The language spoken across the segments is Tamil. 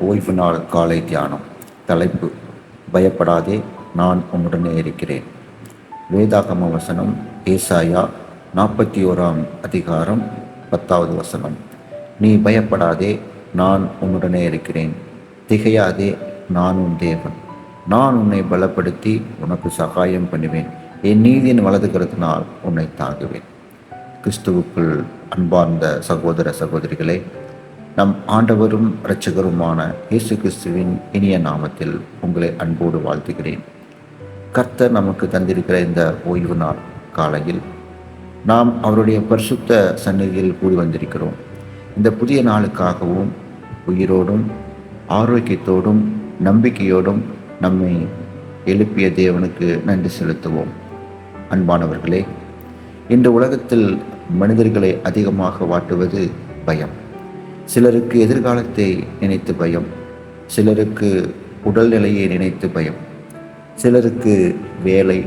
ஓய்வு நாள் காலை தியானம். தலைப்பு: பயப்படாதே, நான் உன்னுடனே இருக்கிறேன். வேதாகம வசனம் ஏசாயா 41 10வது வசனம். நீ பயப்படாதே, நான் உன்னுடனே இருக்கிறேன். திகையாதே, நான் உன் தேவன். நான் உன்னை பலப்படுத்தி உனக்கு சகாயம் பண்ணுவேன். என் நீதியின் வலது கரத்தினால் உன்னை தாங்குவேன். கிறிஸ்துவுக்குள் அன்பார்ந்த சகோதர சகோதரிகளே, நம் ஆண்டவரும் இரட்சகருமான இயேசு கிறிஸ்துவின் இனிய நாமத்தில் உங்களை அன்போடு வாழ்த்துகிறேன். கர்த்தர் நமக்கு தந்திருக்கிற இந்த ஓய்வு நாள் காலையில் நாம் அவருடைய பரிசுத்த சந்நிதியில் கூடி வந்திருக்கிறோம். இந்த புதிய நாளுக்காகவும் உயிரோடும் ஆரோக்கியத்தோடும் நம்பிக்கையோடும் நம்மை எழுப்பிய தேவனுக்கு நன்றி செலுத்துவோம். அன்பானவர்களே, இந்த உலகத்தில் மனிதர்களை அதிகமாக வாட்டுவது பயம். சிலருக்கு எதிர்காலத்தை நினைத்து பயம், சிலருக்கு உடல்நிலையை நினைத்து பயம், சிலருக்கு வேலை,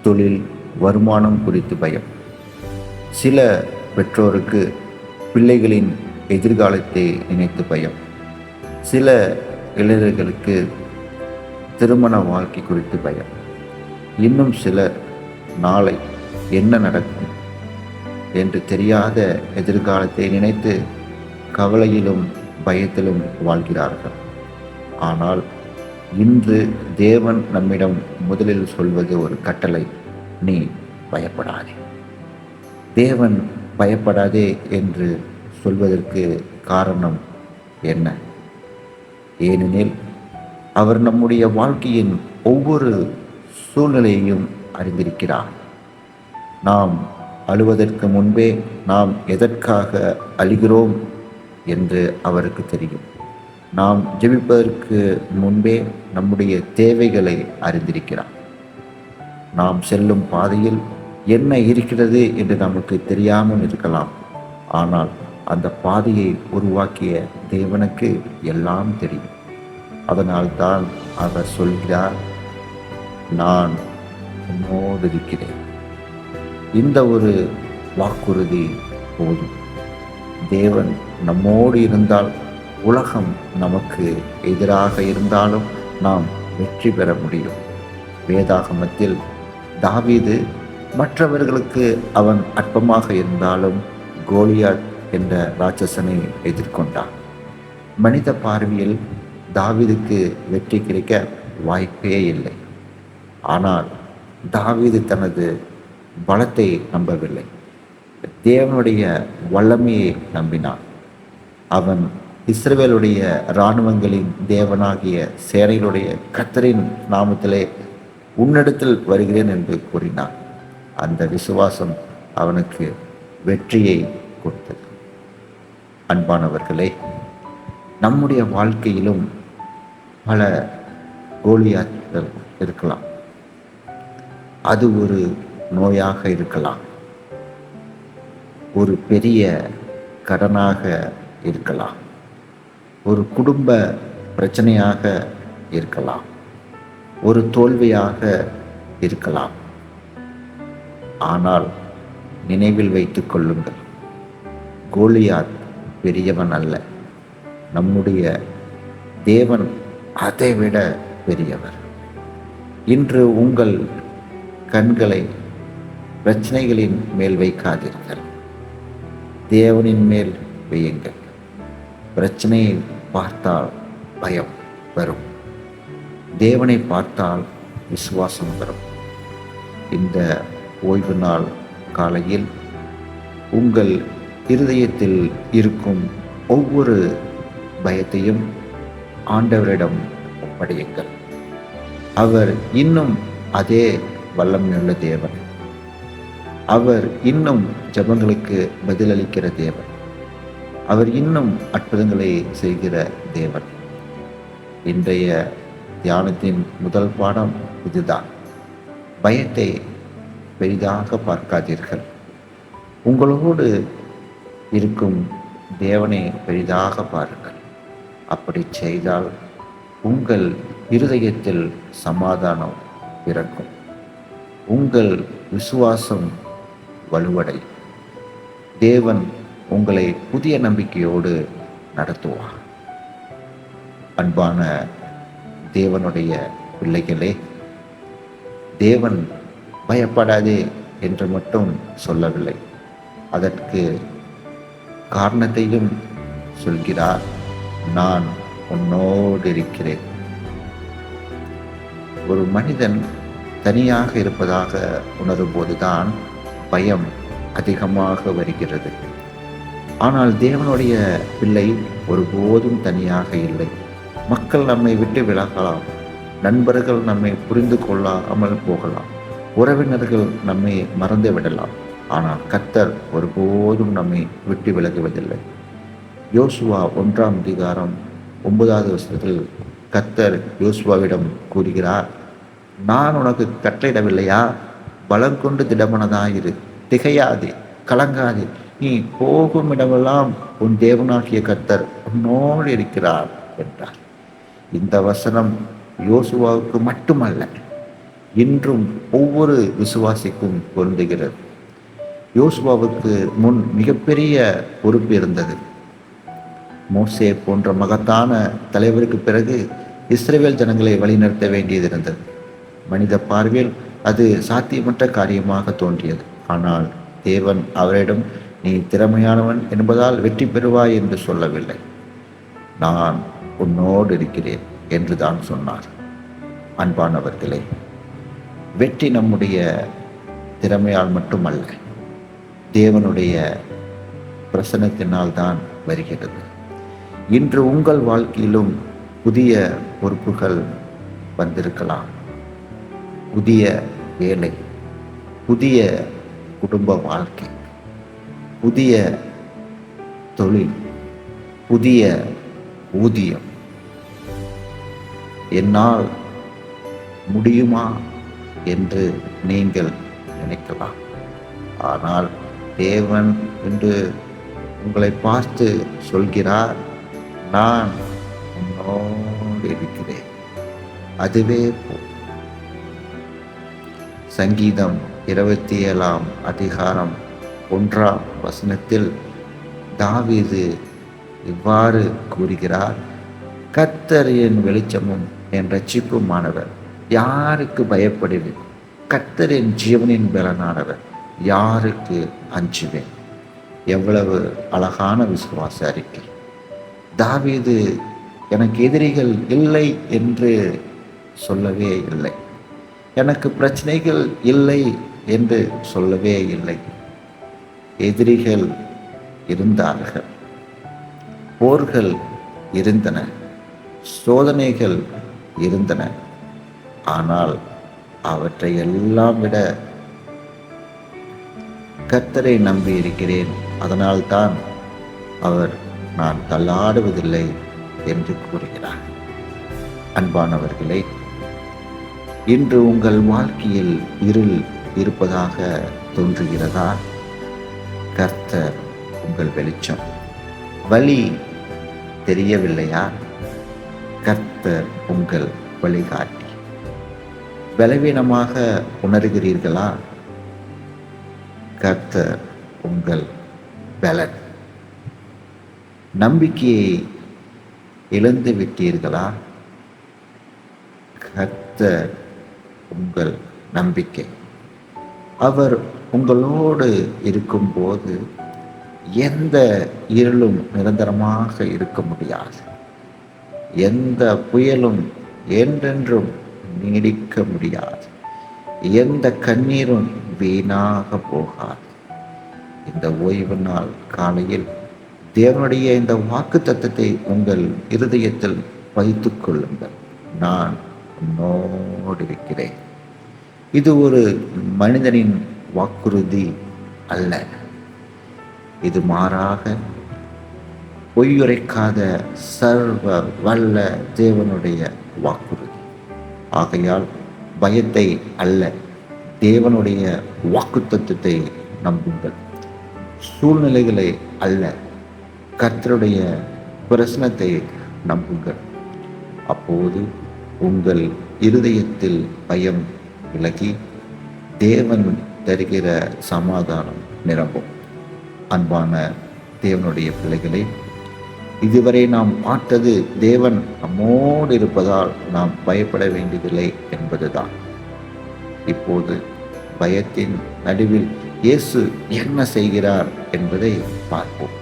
தொழில், வருமானம் குறித்து பயம். சில பெற்றோருக்கு பிள்ளைகளின் எதிர்காலத்தை நினைத்து பயம். சில இளைஞர்களுக்கு திருமண வாழ்க்கை குறித்து பயம். இன்னும் சிலர் நாளை என்ன நடக்கும் என்று தெரியாத எதிர்காலத்தை நினைத்து கவலையிலும் பயத்திலும் வாழ்கிறார்கள். ஆனால் இன்று தேவன் நம்மிடம் முதலில் சொல்வது ஒரு கட்டளை: நீ பயப்படாதே. தேவன் பயப்படாதே என்று சொல்வதற்கு காரணம் என்ன? ஏனெனில் அவர் நம்முடைய வாழ்க்கையின் ஒவ்வொரு சூழ்நிலையையும் அறிந்திருக்கிறார். நாம் அழுவதற்கு முன்பே நாம் எதற்காக அழுகிறோம் என்று அவருக்கு தெரியும். நாம் ஜெபிப்பதற்கு முன்பே நம்முடைய தேவைகளை அறிந்திருக்கிறார். நாம் செல்லும் பாதையில் என்ன இருக்கிறது என்று நமக்கு தெரியாமல் இருக்கலாம். ஆனால் அந்த பாதையை உருவாக்கிய தேவனுக்கு எல்லாம் தெரியும். அதனால்தான் அவர் சொல்கிறார், நான் உன்னோடு இருக்கிறேன். இந்த ஒரு வாக்குறுதி போதும். தேவன் நம்மோடு இருந்தால் உலகம் நமக்கு எதிராக இருந்தாலும் நாம் வெற்றி பெற முடியும். வேதாகமத்தில் தாவீது மற்றவர்களுக்கு அவன் அற்பமாக இருந்தாலும் கோலியாத் என்ற ராட்சசனை எதிர்கொண்டான். மனித பார்வையில் தாவீதுக்கு வெற்றி கிடைக்க வாய்ப்பே இல்லை. ஆனால் தாவீது தனது பலத்தை நம்பவில்லை, தேவனுடைய வல்லமையை நம்பினான். அவன் இஸ்ரவேலுடைய இராணுவங்களின் தேவனாகிய சேனைகளுடைய கர்த்தரின் நாமத்திலே உன்னிடத்தில் வருகிறேன் என்று கூறினான். அந்த விசுவாசம் அவனுக்கு வெற்றியை கொடுத்தது. அன்பானவர்களே, நம்முடைய வாழ்க்கையிலும் பல கோலியாத்கள் இருக்கலாம். அது ஒரு நோயாக இருக்கலாம், ஒரு பெரிய கடனாக இருக்கலாம், ஒரு குடும்ப பிரச்சனையாக இருக்கலாம், ஒரு தோல்வியாக இருக்கலாம். ஆனால் நினைவில் வைத்துக் கொள்ளுங்கள், கோலியாத் பெரியவன் அல்ல. நம்முடைய தேவன் அதைவிட பெரியவர். இன்று உங்கள் கண்களை பிரச்சனைகளின் மேல் வைக்காதீர்கள், தேவனின் மேல் வையுங்கள். பிரச்சனையை பார்த்தால் பயம் வரும், தேவனை பார்த்தால் விசுவாசம் வரும். இந்த ஓய்வு நாள் காலையில் உங்கள் இருதயத்தில் இருக்கும் ஒவ்வொரு பயத்தையும் ஆண்டவரிடம் ஒப்படையுங்கள். அவர் இன்னும் அதே வல்லமையுள்ள தேவன். அவர் இன்னும் ஜெபங்களுக்கு பதிலளிக்கிற தேவன். அவர் இன்னும் அற்புதங்களை செய்கிற தேவன். இன்றைய தியானத்தின் முதல் பாடம் இதுதான்: பயத்தை பெரிதாக பார்க்காதீர்கள். உங்களோடு இருக்கும் தேவனை பெரிதாக பாருங்கள். அப்படி செய்தால் உங்கள் இருதயத்தில் சமாதானம் பிறக்கும். உங்கள் விசுவாசம் வலுவடை. தேவன் உங்களை புதிய நம்பிக்கையோடு நடத்துவார். அன்பான தேவனுடைய பிள்ளைகளே, தேவன் பயப்படாதே என்று மட்டும் சொல்லவில்லை, அதற்கு காரணத்தையும் சொல்கிறார். நான் உன்னோடு இருக்கிறேன். ஒரு மனிதன் தனியாக இருப்பதாக உணரும் போதுதான் பயம் அதிகமாக வருகிறது. ஆனால் தேவனுடைய பிள்ளை ஒருபோதும் தனியாக இல்லை. மக்கள் நம்மை விட்டு விலகலாம், நண்பர்கள் நம்மை புரிந்து கொள்ளாமல் போகலாம், உறவினர்கள் நம்மை மறந்து விடலாம். ஆனால் கர்த்தர் ஒருபோதும் நம்மை விட்டு விலகுவதில்லை. யோசுவா 1:9 கர்த்தர் யோசுவாவிடம் கூறுகிறார், நான் உனக்கு கட்டளையிடவில்லையா? பலம் கொண்டு திடமனதாயிரு, திகையாதே, கலங்காதே, நீ போகும் இடமெல்லாம் உன் தேவனாகிய கர்த்தர் உன்னோடு இருக்கிறார் என்றார். இந்த வசனம் யோசுவாவுக்கு மட்டுமல்ல, இன்றும் ஒவ்வொரு விசுவாசிக்கும் பொருந்துகிறது. யோசுவாவுக்கு முன் மிகப்பெரிய பொறுப்பு இருந்தது. மோசே போன்ற மகத்தான தலைவருக்கு பிறகு இஸ்ரவேல் ஜனங்களை வழிநடத்த வேண்டியது இருந்தது. மனித பார்வையில் அது சாத்தியமற்ற காரியமாக தோன்றியது. ஆனால் தேவன் அவரிடம், நீ திறமையானவன் என்பதால் வெற்றி பெறுவாய் என்று சொல்லவில்லை, நான் உன்னோடு இருக்கிறேன் என்று தான் சொன்னார். அன்பானவர்களே, வெற்றி நம்முடைய திறமையால் மட்டுமல்ல, தேவனுடைய பிரசன்னத்தினால் தான் வருகிறது. இன்று உங்கள் வாழ்க்கையிலும் புதிய பொறுப்புகள் வந்திருக்கலாம். புதிய வேலை, புதிய குடும்ப வாழ்க்கை, புதிய தொழில், புதிய ஊதியம். என்னால் முடியுமா என்று நீங்கள் நினைக்கலாம். ஆனால் தேவன் என்று உங்களை பார்த்து சொல்கிறார், நான் உன்னோடு இருக்கிறேன். அதுவே போதும். சங்கீதம் 27:1 தாவீது இவ்வாறு கூறுகிறார், கர்த்தர் என் வெளிச்சமும் என் இரட்சிப்புமானவர், யாருக்கு பயப்படுவேன்? கர்த்தர் என் ஜீவனின் பலனானவர், யாருக்கு அஞ்சுவேன்? எவ்வளவு அழகான விசுவாச அறிக்கை! தாவீது எனக்கு எதிரிகள் இல்லை என்று சொல்லவே இல்லை, எனக்கு பிரச்சனைகள் இல்லை என்று சொல்லவே இல்லை. எதிரிகள் இருந்தார்கள், போர்கள் இருந்தன, சோதனைகள் இருந்தன. ஆனால் அவற்றை எல்லாம் விட கர்த்தரை நம்பி இருக்கிறேன், அதனால்தான் அவர் நான் தள்ளாடுவதில்லை என்று கூறுகிறார். அன்பானவர்களே, இன்று உங்கள் வாழ்க்கையில் இருள் இருப்பதாக தோன்றுகிறதா? கர்த்தர் உங்கள் வெளிச்சம். வழி தெரியவில்லையா? கர்த்தர் உங்கள் வழிகாட்டி. பலவீனமாக உணர்கிறீர்களா? கர்த்தர் உங்கள் பலன். நம்பிக்கையை இழந்து விட்டீர்களா? கர்த்தர் உங்கள் நம்பிக்கை. அவர் உங்களோடு இருக்கும்போது எந்த இருளும் நிரந்தரமாக இருக்க முடியாது, எந்த புயலும் என்றென்றும் நீடிக்க முடியாது, எந்த கண்ணீரும் வீணாக போகாது. இந்த ஓய்வு நாள் காலையில் தேவனுடைய இந்த வாக்கு தத்தத்தை உங்கள் இருதயத்தில் வைத்துக் கொள்ளுங்கள். நான் உன்னோடு இருக்கிறேன். இது ஒரு மனிதனின் வாக்குறுதி அல்ல, இது மாறாக பொய்யுரைக்காத சர்வ வல்ல தேவனுடைய வாக்குறுதி. ஆகையால் பயத்தை அல்ல, தேவனுடைய வாக்குத்தத்தத்தை நம்புங்கள். சூழ்நிலைகளை அல்ல, கர்த்தருடைய பிரசனத்தை நம்புங்கள். அப்போது உங்கள் இருதயத்தில் பயம் விலகி தேவன் தருகிற சமாதானம் நிரம்பும். அன்பான தேவனுடைய பிள்ளைகளே, இதுவரை நாம் பார்த்தது தேவன் நம்மோடு இருப்பதால் நாம் பயப்பட வேண்டியதில்லை என்பதுதான். இப்போது பயத்தின் நடுவில் இயேசு என்ன செய்கிறார் என்பதை பார்ப்போம்.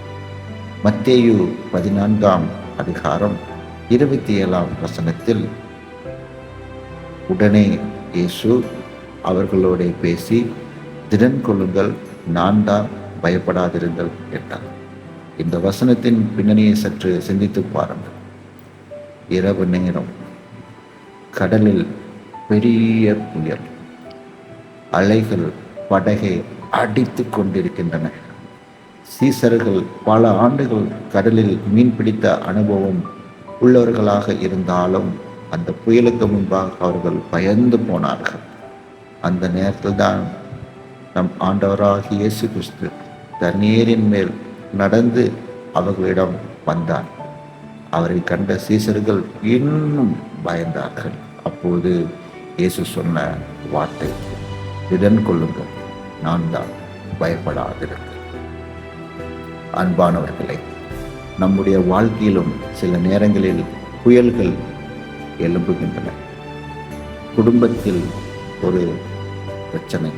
மத்தேயு 14ஆம் அதிகாரம் 27ஆம் வசனத்தில், உடனே இயேசு அவர்களோட பேசி, திடன் கொள்ளுங்கள், நான் தான், பயப்படாதிருங்கள் என்றார். இந்த வசனத்தின் பின்னணியை சற்று சிந்தித்து பாருங்கள். இரவு நேரம், கடலில் பெரிய புயல், அலைகள் படகை அடித்து கொண்டிருக்கின்றன. சீசர்கள் பல ஆண்டுகள் கடலில் மீன் பிடித்த அனுபவம் உள்ளவர்களாக இருந்தாலும் அந்த புயலுக்கு முன்பாக அவர்கள் பயந்து போனார்கள். அந்த நேரத்தில் தான் நம் ஆண்டவராகிய இயேசு கிறிஸ்து தண்ணீரின் மேல் நடந்து அவர்களிடம் வந்தார். அவரை கண்ட சீசர்கள் இன்னும் பயந்தார்கள். அப்போது இயேசு சொன்ன வார்த்தை, திடன் கொள்ளுங்கள், நான் தான், பயப்படாதிருங்கள். அன்பானவர்களே, நம்முடைய வாழ்க்கையிலும் சில நேரங்களில் புயல்கள் எழும்புகின்றன. குடும்பத்தில் ஒரு பிரச்சனை,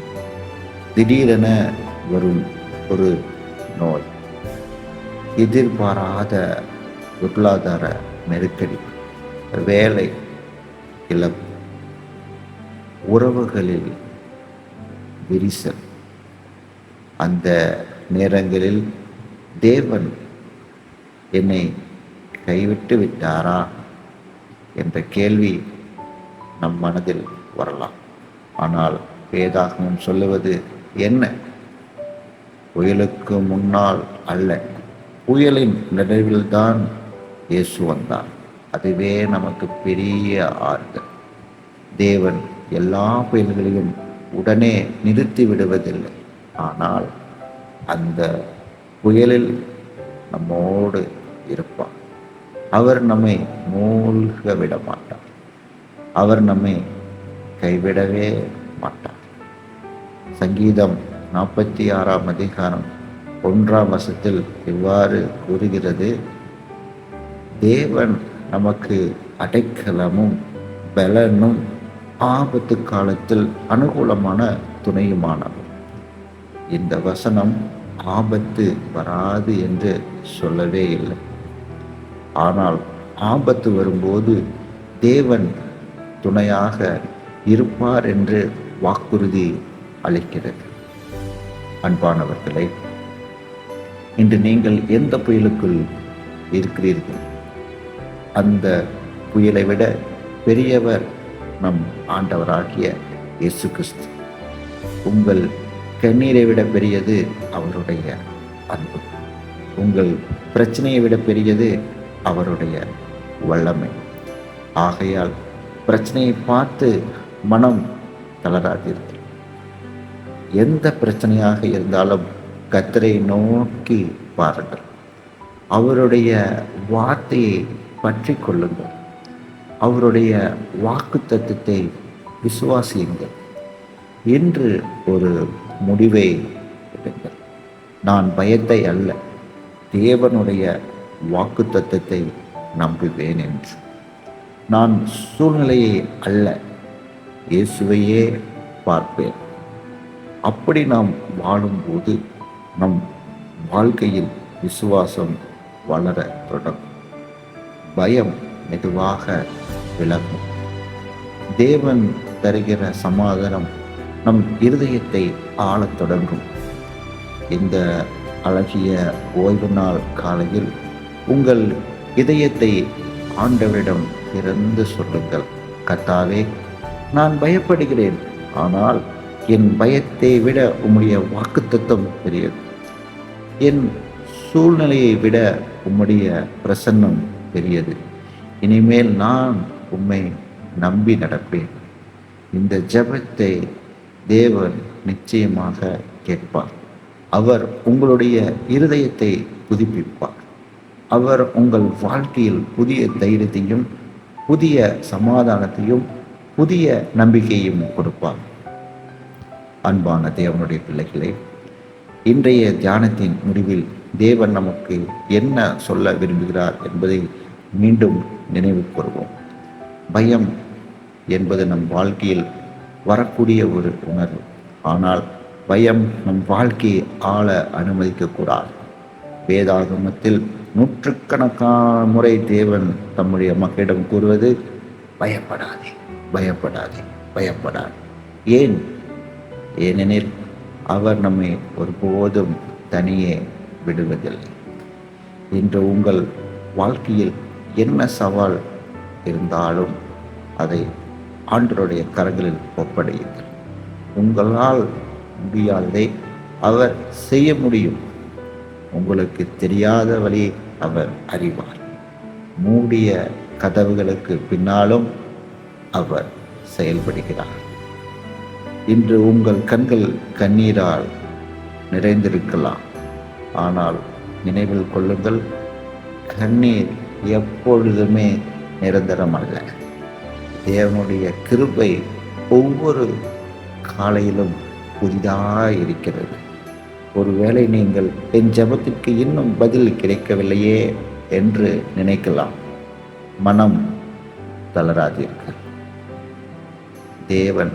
திடீரென வரும் ஒரு நோய், எதிர்பாராத பொருளாதார நெருக்கடி, வேலை இழப்பு, உறவுகளில் விரிசல். அந்த நேரங்களில் தேவன் என்னை கைவிட்டு விட்டாரா என்ற கேள்வி நம் மனதில் வரலாம். ஆனால் வேதாகமம் சொல்லுவது என்ன? புயலுக்கு முன்னால் அல்ல, புயலின் நடுவில்தான் இயேசு வந்தார். அதுவே நமக்கு பெரிய ஆறுதல். தேவன் எல்லா புயல்களையும் உடனே நிறுத்தி விடுவதில்லை. ஆனால் அந்த புயலில் நம்மோடு இருப்பார். அவர் நம்மை மூழ்க விட மாட்டார். அவர் நம்மை கைவிடவே மாட்டார். சங்கீதம் 46ஆம் அதிகாரம் 1ஆம் வசனத்தில் இவ்வாறு கூறுகிறது, தேவன் நமக்கு அடைக்கலமும் பலனும் ஆபத்து காலத்தில் அனுகூலமான துணையுமானவர். இந்த வசனம் ஆபத்து வராது என்று சொல்லவே இல்லை. ஆனால் ஆபத்து வரும்போது தேவன் துணையாக இருப்பார் என்று வாக்குறுதி அளிக்கிறது. அன்பானவர்களே, இன்று நீங்கள் எந்த புயலுக்குள் இருக்கிறீர்கள்? அந்த புயலை விட பெரியவர் நம் ஆண்டவராகிய இயேசு கிறிஸ்து. உங்கள் கண்ணீரை விட பெரியது அவருடைய அன்பு. உங்கள் பிரச்சனையை விட பெரியது அவருடைய வல்லமை. ஆகையால் பிரச்சனையை பார்த்து மனம் தளராதீர்கள். எந்த பிரச்சனையாக இருந்தாலும் கர்த்தரை நோக்கி பாருங்கள். அவருடைய வார்த்தையை பற்றி கொள்ளுங்கள். அவருடைய வாக்குத்தத்தத்தை விசுவாசியுங்கள் என்று ஒரு முடிவை எடுங்கள். நான் பயத்தை அல்ல, தேவனுடைய வாக்குத்தத்தத்தை நம்புவேன் என்று. நான் சூழ்நிலையை அல்ல, இயேசுவையே பார்ப்பேன். அப்படி நாம் வாழும்போது நம் வாழ்க்கையில் விசுவாசம் வளர தொடங்கும். பயம் மெதுவாக விலகும். தேவன் தருகிற சமாதானம் நம் இருதயத்தை ஆளத் தொடங்கும். இந்த அழகிய ஓய்வு நாள் காலையில் உங்கள் இதயத்தை ஆண்டவரிடம் திறந்து சொல்லுங்கள். கர்த்தாவே, நான் பயப்படுகிறேன், ஆனால் என் பயத்தை விட உம்முடைய வாக்குத்தத்தம் பெரியது. என் சூழ்நிலையை விட உம்முடைய பிரசன்னம் பெரியது. இனிமேல் நான் உம்மை நம்பி நடப்பேன். இந்த ஜெபத்தை தேவன் நிச்சயமாக கேட்பார். அவர் உங்களுடைய இருதயத்தை புதுப்பிப்பார். அவர் உங்கள் வாழ்க்கையில் புதிய தைரியத்தையும் புதிய சமாதானத்தையும் புதிய நம்பிக்கையும் கொடுப்பார். அன்பான தேவனுடைய பிள்ளைகளே, இன்றைய தியானத்தின் முடிவில் தேவன் நமக்கு என்ன சொல்ல விரும்புகிறார் என்பதை மீண்டும் நினைவு கூறுவோம். பயம் என்பது நம் வாழ்க்கையில் வரக்கூடிய ஒரு உணர்வு. ஆனால் பயம் நம் வாழ்க்கையை ஆள அனுமதிக்கக்கூடாது. வேதாகமத்தில் நூற்றுக்கணக்கான முறை தேவன் தம்முடைய மக்களிடம் கூறுவது, பயப்படாதே, பயப்படாதே, பயப்படாதே. ஏனெனில் அவர் நம்மை ஒருபோதும் தனியே விடுவதில்லை. இன்று உங்கள் வாழ்க்கையில் என்ன சவால் இருந்தாலும் அதை ஆண்டவருடைய கரங்களில் ஒப்படையுங்கள். உங்களால் முடியாததை அவர் செய்ய முடியும். உங்களுக்கு தெரியாத வழியை அவர் அறிவார். மூடிய கதவுகளுக்கு பின்னாலும் அவர் செயல்படுகிறார். இன்று உங்கள் கண்கள் கண்ணீரால் நிறைந்திருக்கலாம். ஆனால் நினைவில் கொள்ளுங்கள், கண்ணீர் எப்பொழுதுமே நிரந்தரம் அல்ல. தேவனுடைய கிருபை ஒவ்வொரு காலையிலும் புதிதாக இருக்கிறது. ஒருவேளை நீங்கள் என் ஜெபத்திற்கு இன்னும் பதில் கிடைக்கவில்லையே என்று நினைக்கலாம். மனம் தளராதீர்கள். தேவன்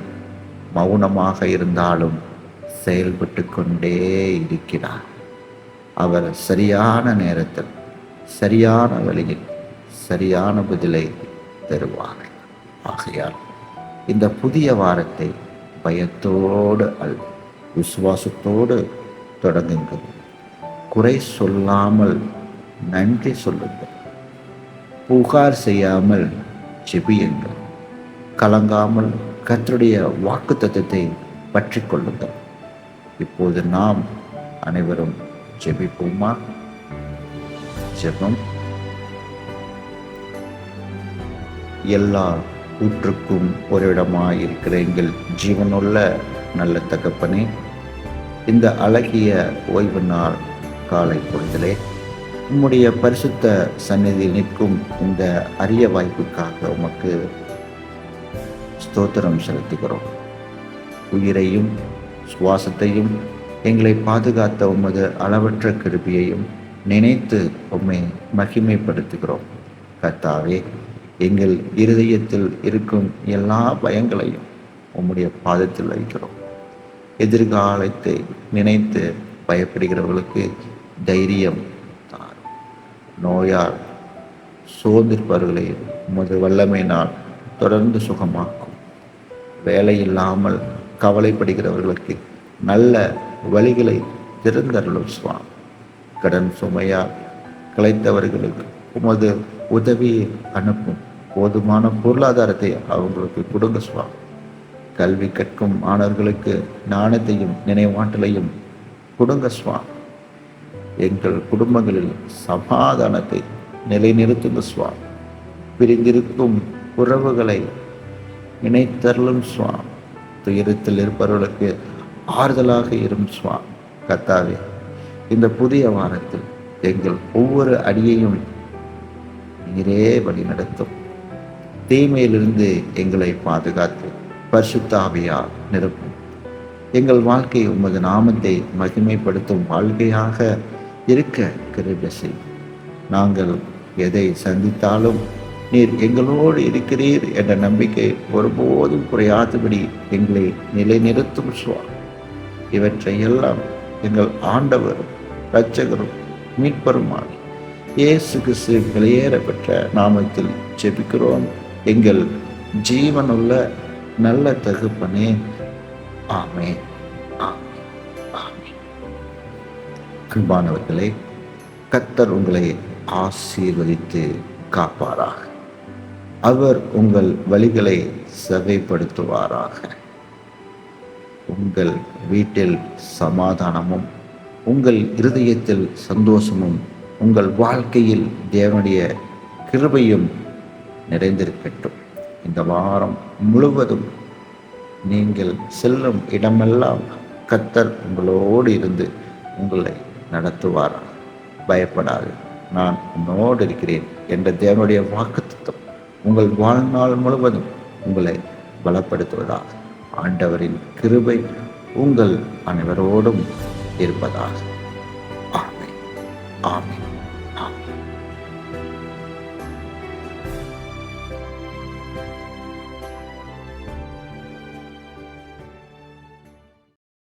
மௌனமாக இருந்தாலும் செயல்பட்டு கொண்டே இருக்கிறார். அவர் சரியான நேரத்தில், சரியான வழியில், சரியான பதிலை தருவார். ஆகையால் இந்த புதிய வாரத்தை பயத்தோடு விசுவாசத்தோடு தொடங்குங்கள். குறை சொல்லாமல் நன்றி சொல்லுங்கள். புகார் செய்யாமல் ஜெபியுங்கள். கலங்காமல் கர்த்தருடைய வாக்குத்தத்தத்தை பற்றி கொள்ளுங்கள். இப்போது நாம் அனைவரும் ஜெபிப்போமா? ஜெபம். எல்லா ஊற்றுக்கும் ஒரு இடமாய் இருக்கிற எங்கள் ஜீவனுள்ள நல்ல தகப்பனே, இந்த அழகிய ஓய்வு நாள் காலை பொழுதிலே உம்முடைய பரிசுத்த சந்நிதியில் நிற்கும் இந்த அரிய வாய்ப்புக்காக உமக்கு ஸ்தோத்திரம் செலுத்துகிறோம். உயிரையும் சுவாசத்தையும் எங்களை பாதுகாத்த உமது அளவற்ற கிருபையையும் நினைத்து உம்மை மகிமைப்படுத்துகிறோம். கர்த்தாவே, எங்கள் இருதயத்தில் இருக்கும் எல்லா பயங்களையும் உம்முடைய பாதத்தில் வைக்கிறோம். எதிர்காலத்தை நினைத்து பயப்படுகிறவர்களுக்கு தைரியம் தாரும். நோயால் சோர்ந்திருப்பவர்களை உமது வல்லமையினால் தொடர்ந்து சுகமாக்கும். வேலை இல்லாமல் கவலைப்படுகிறவர்களுக்கு நல்ல வழிகளை திறந்தருளும் சுவாமி. கடன் சுமையால் களைத்தவர்களுக்கு உமது உதவியை அனுப்பும். போதுமான பொருளாதாரத்தை அவங்களுக்கு கொடுங்க சுவாமி. கல்வி கற்கும் மாணவர்களுக்கு ஞானத்தையும் நினைவாற்றலையும் கொடுங்க சுவாமி. எங்கள் குடும்பங்களில் சமாதானத்தை நிலைநிறுத்துங்க சுவாமி. பிரிந்திருக்கும் உறவுகளை இணைத்தருளும் சுவாமி. துயரத்தில் இருப்பவர்களுக்கு ஆறுதலாக இரும் சுவாமி. கர்த்தாவே, இந்த புதிய வாரத்தில் எங்கள் ஒவ்வொரு அடியையும் நீரே வழி நடத்தும். தீமையிலிருந்து எங்களை பாதுகாத்து பரிசுத்த ஆவியால் நிரப்பும். எங்கள் வாழ்க்கை உமது நாமத்தை மகிமைப்படுத்தும் வாழ்க்கையாக இருக்க கிருபை செய்யும். நாங்கள் எதை சந்தித்தாலும் நீர் எங்களோடு இருக்கிறீர் என்ற நம்பிக்கை ஒருபோதும் குறையாதபடி எங்களை நிலைநிறுத்தும் சுவாமி. இவற்றை எல்லாம் எங்கள் ஆண்டவரும் இரட்சகரும் மீட்பருமான இயேசு கிறிஸ்து வெளியேற பெற்ற நாமத்தில் ஜெபிக்கிறோம் எங்கள் ஜீவனுள்ள நல்ல தகப்பனே. ஆமென், ஆமென், ஆமென். அன்பானவர்களே, கர்த்தர் உங்களை ஆசீர்வதித்து காப்பாராக. அவர் உங்கள் வழிகளை செவைப்படுத்துவாராக. உங்கள் வீட்டில் சமாதானமும் உங்கள் இருதயத்தில் சந்தோஷமும் உங்கள் வாழ்க்கையில் தேவனுடைய கிருபையும் நிறைந்திருக்கட்டும். இந்த வாரம் முழுவதும் நீங்கள் செல்லும் இடமெல்லாம் கர்த்தர் உங்களோடு இருந்து உங்களை நடத்துவார். பயப்படாது, நான் உன்னோடு இருக்கிறேன் என்ற தேவனுடைய வாக்குத்தத்தம் உங்கள் வாழ்நாள் முழுவதும் உங்களை பலப்படுத்துவதாக. ஆண்டவரின் கிருபை உங்கள் அனைவரோடும் இருப்பதாக. ஆமென். ஆமென்.